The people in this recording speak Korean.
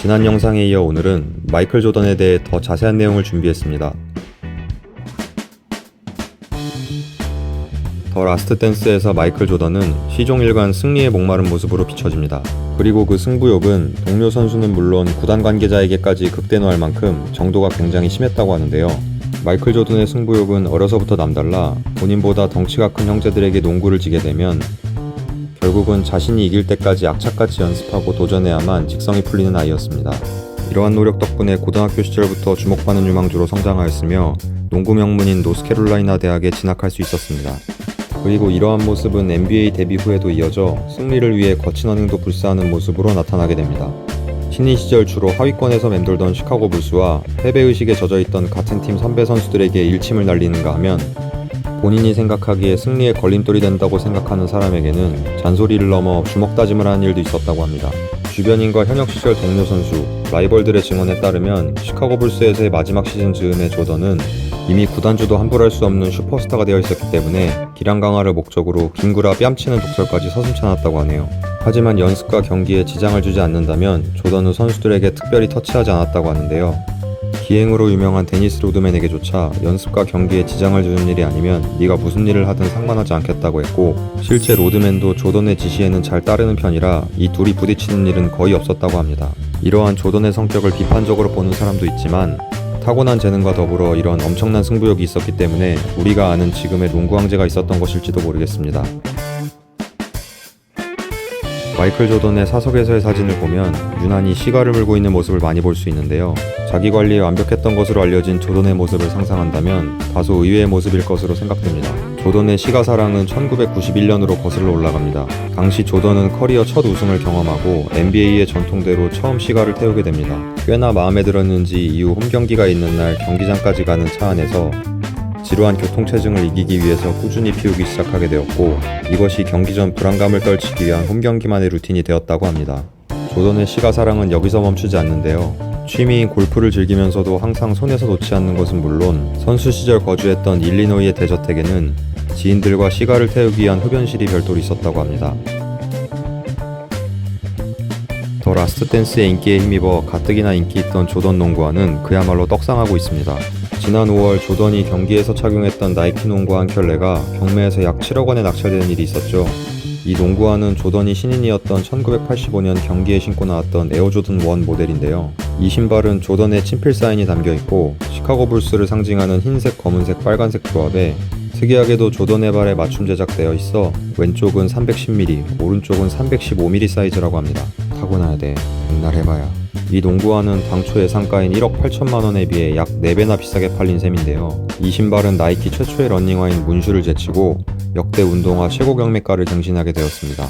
지난 영상에 이어 오늘은 마이클 조던에 대해 더 자세한 내용을 준비했습니다. 더 라스트 댄스에서 마이클 조던은 시종일관 승리에 목마른 모습으로 비춰집니다. 그리고 그 승부욕은 동료 선수는 물론 구단 관계자에게까지 극대노할 만큼 정도가 굉장히 심했다고 하는데요. 마이클 조던의 승부욕은 어려서부터 남달라 본인보다 덩치가 큰 형제들에게 농구를 지게 되면 결국은 자신이 이길 때까지 악착같이 연습하고 도전해야만 직성이 풀리는 아이였습니다. 이러한 노력 덕분에 고등학교 시절부터 주목받는 유망주로 성장하였으며 농구 명문인 노스캐롤라이나 대학에 진학할 수 있었습니다. 그리고 이러한 모습은 NBA 데뷔 후에도 이어져 승리를 위해 거친 언행도 불사하는 모습으로 나타나게 됩니다. 신인 시절 주로 하위권에서 맴돌던 시카고 불스와 패배의식에 젖어있던 같은 팀 선배 선수들에게 일침을 날리는가 하면 본인이 생각하기에 승리의 걸림돌이 된다고 생각하는 사람에게는 잔소리를 넘어 주먹다짐을 하는 일도 있었다고 합니다. 주변인과 현역 시절 동료 선수, 라이벌들의 증언에 따르면 시카고 불스에서의 마지막 시즌 즈음에 조던은 이미 구단주도 함부로 할 수 없는 슈퍼스타가 되어 있었기 때문에 기량 강화를 목적으로 빙그라 뺨치는 독설까지 서슴지 않았다고 하네요. 하지만 연습과 경기에 지장을 주지 않는다면 조던은 선수들에게 특별히 터치하지 않았다고 하는데요. 기행으로 유명한 데니스 로드맨에게조차 연습과 경기에 지장을 주는 일이 아니면 네가 무슨 일을 하든 상관하지 않겠다고 했고, 실제 로드맨도 조던의 지시에는 잘 따르는 편이라 이 둘이 부딪히는 일은 거의 없었다고 합니다. 이러한 조던의 성격을 비판적으로 보는 사람도 있지만 타고난 재능과 더불어 이런 엄청난 승부욕이 있었기 때문에 우리가 아는 지금의 농구 황제가 있었던 것일지도 모르겠습니다. 마이클 조던의 사석에서의 사진을 보면 유난히 시가를 물고 있는 모습을 많이 볼 수 있는데요. 자기 관리에 완벽했던 것으로 알려진 조던의 모습을 상상한다면 다소 의외의 모습일 것으로 생각됩니다. 조던의 시가 사랑은 1991년으로 거슬러 올라갑니다. 당시 조던은 커리어 첫 우승을 경험하고 NBA의 전통대로 처음 시가를 태우게 됩니다. 꽤나 마음에 들었는지 이후 홈경기가 있는 날 경기장까지 가는 차 안에서 지루한 교통체증을 이기기 위해서 꾸준히 피우기 시작하게 되었고, 이것이 경기 전 불안감을 떨치기 위한 홈경기만의 루틴이 되었다고 합니다. 조던의 시가 사랑은 여기서 멈추지 않는데요. 취미인 골프를 즐기면서도 항상 손에서 놓지 않는 것은 물론 선수 시절 거주했던 일리노이의 대저택에는 지인들과 시가를 태우기 위한 흡연실이 별도로 있었다고 합니다. 더 라스트 댄스의 인기에 힘입어 가뜩이나 인기 있던 조던 농구화는 그야말로 떡상하고 있습니다. 지난 5월 조던이 경기에서 착용했던 나이키 농구화 한 켤레가 경매에서 약 7억 원에 낙찰되는 일이 있었죠. 이 농구화는 조던이 신인이었던 1985년 경기에 신고 나왔던 에어조던 1 모델인데요. 이 신발은 조던의 친필 사인이 담겨있고 시카고 불스를 상징하는 흰색, 검은색, 빨간색 조합에 특이하게도 조던의 발에 맞춤 제작되어 있어 왼쪽은 310mm, 오른쪽은 315mm 사이즈라고 합니다. 타고나야 돼. 맨날 해봐야. 이 농구화는 당초 예상가인 1억 8천만 원에 비해 약 4배나 비싸게 팔린 셈인데요. 이 신발은 나이키 최초의 러닝화인 문슈를 제치고 역대 운동화 최고 경매가를 갱신하게 되었습니다.